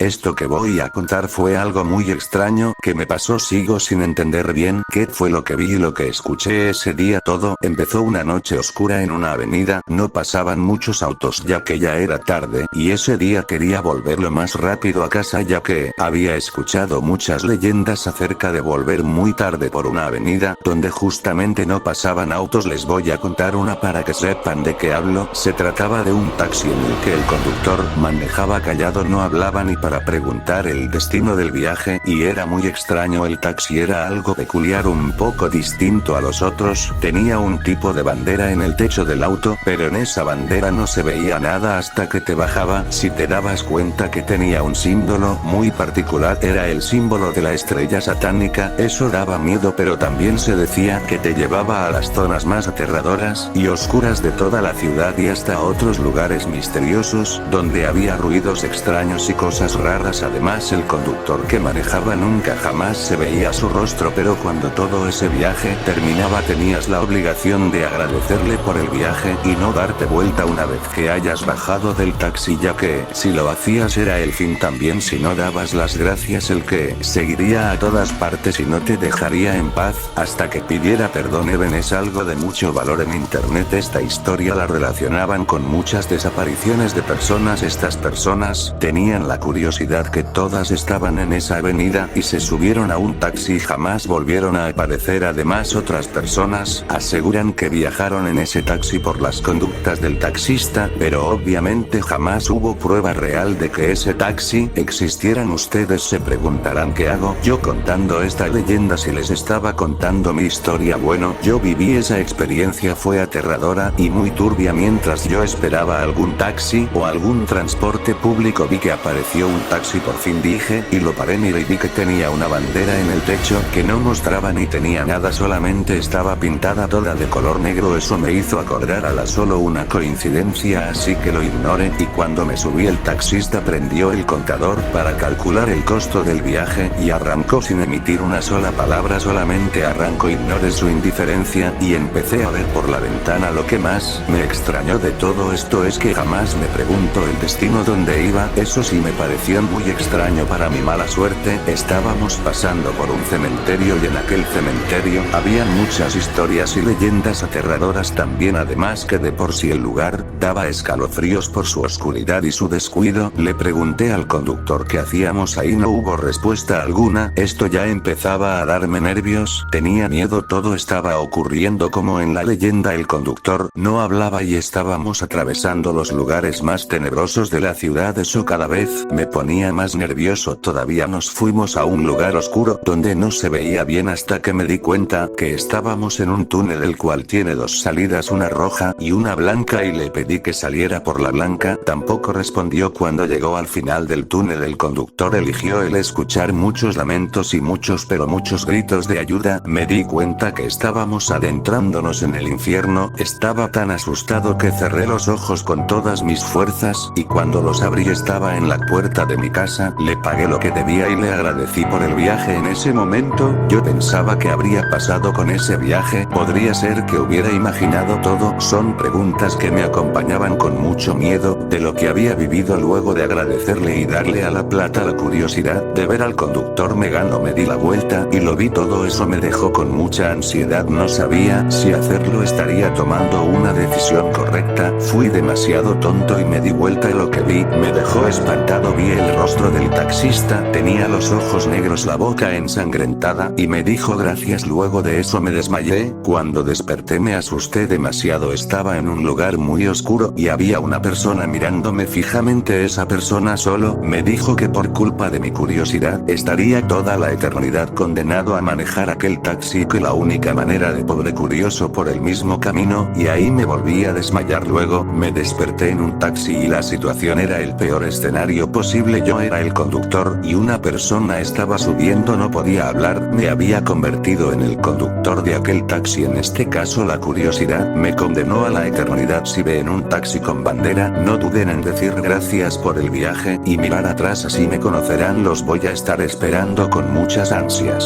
Esto que voy a contar fue algo muy extraño que me pasó. Sigo sin entender bien qué fue lo que vi y lo que escuché ese día. Todo empezó una noche oscura en una avenida. No pasaban muchos autos ya que ya era tarde y ese día quería volver lo más rápido a casa ya que había escuchado muchas leyendas acerca de volver muy tarde por una avenida donde justamente no pasaban autos. Les voy a contar una para que sepan de qué hablo. Se trataba de un taxi en el que el conductor manejaba callado, no hablaba ni para preguntar el destino del viaje y era muy extraño. El taxi era algo peculiar, un poco distinto a los otros. Tenía un tipo de bandera en el techo del auto, pero en esa bandera no se veía nada hasta que te bajaba. Si te dabas cuenta que tenía un símbolo muy particular, era el símbolo de la estrella satánica. Eso daba miedo, pero también se decía que te llevaba a las zonas más aterradoras y oscuras de toda la ciudad y hasta otros lugares misteriosos donde había ruidos extraños y cosas raras. Además, el conductor que manejaba nunca jamás se veía su rostro, pero cuando todo ese viaje terminaba tenías la obligación de agradecerle por el viaje y no darte vuelta una vez que hayas bajado del taxi, ya que si lo hacías era el fin. También si no dabas las gracias, el que seguiría a todas partes y no te dejaría en paz hasta que pidiera perdón. Even es algo de mucho valor en internet. Esta historia la relacionaban con muchas desapariciones de personas. Estas personas tenían la curiosidad que todas estaban en esa avenida y se subieron a un taxi y jamás volvieron a aparecer. Además, otras personas aseguran que viajaron en ese taxi por las conductas del taxista, pero obviamente jamás hubo prueba real de que ese taxi existieran. Ustedes se preguntarán qué hago yo contando esta leyenda si les estaba contando mi historia. Bueno, yo viví esa experiencia, fue aterradora y muy turbia. Mientras yo esperaba algún taxi o algún transporte público, vi que apareció un taxi. Por fin dije y lo paré, miré y vi que tenía una bandera en el techo que no mostraba ni tenía nada, solamente estaba pintada toda de color negro. Eso me hizo acordar a la solo una coincidencia, así que lo ignoré y cuando me subí el taxista prendió el contador para calcular el costo del viaje y arrancó sin emitir una sola palabra, solamente arrancó. Ignoré su indiferencia y empecé a ver por la ventana. Lo que más me extrañó de todo esto es que jamás me preguntó el destino donde iba. Eso sí me pareció muy extraño. Para mi mala suerte, estábamos pasando por un cementerio y en aquel cementerio había muchas historias y leyendas aterradoras también, además que de por sí el lugar daba escalofríos por su oscuridad y su descuido. Le pregunté al conductor qué hacíamos ahí, no hubo respuesta alguna. Esto ya empezaba a darme nervios, tenía miedo. Todo estaba ocurriendo como en la leyenda. El conductor no hablaba y estábamos atravesando los lugares más tenebrosos de la ciudad. Eso cada vez me ponía más nervioso todavía. Nos fuimos a un lugar oscuro donde no se veía bien hasta que me di cuenta que estábamos en un túnel el cual tiene dos salidas, una roja y una blanca, y le pedí que saliera por la blanca. Tampoco respondió. Cuando llegó al final del túnel, el conductor eligió el escuchar muchos lamentos y muchos gritos de ayuda. Me di cuenta que estábamos adentrándonos en el infierno. Estaba tan asustado que cerré los ojos con todas mis fuerzas y cuando los abrí estaba en la puerta de mi casa. Le pagué lo que debía y le agradecí por el viaje. En ese momento, yo pensaba que habría pasado con ese viaje. Podría ser que hubiera imaginado todo. Son preguntas que me acompañaban con mucho miedo de lo que había vivido. Luego de agradecerle y darle a la plata, la curiosidad de ver al conductor me ganó. Me di la vuelta y lo vi. Todo eso me dejó con mucha ansiedad. No sabía si hacerlo. Estaría tomando una decisión correcta. Fui demasiado tonto y me di vuelta y lo que vi me dejó espantado. Vi el rostro del taxista, tenía los ojos negros, la boca ensangrentada y me dijo gracias. Luego de eso me desmayé. Cuando desperté me asusté demasiado. Estaba en un lugar muy oscuro y había una persona mirándome fijamente. Esa persona solo me dijo que por culpa de mi curiosidad estaría toda la eternidad condenado a manejar aquel taxi, que la única manera de pobre curioso por el mismo camino, y ahí me volví a desmayar. Luego me desperté en un taxi y la situación era el peor escenario posible. Yo era el conductor y una persona estaba subiendo, no podía hablar. Me había convertido en el conductor de aquel taxi. En este caso la curiosidad me condenó a la eternidad. Si ven un taxi con bandera, no duden en decir gracias por el viaje y mirar atrás, así me conocerán. Los voy a estar esperando con muchas ansias.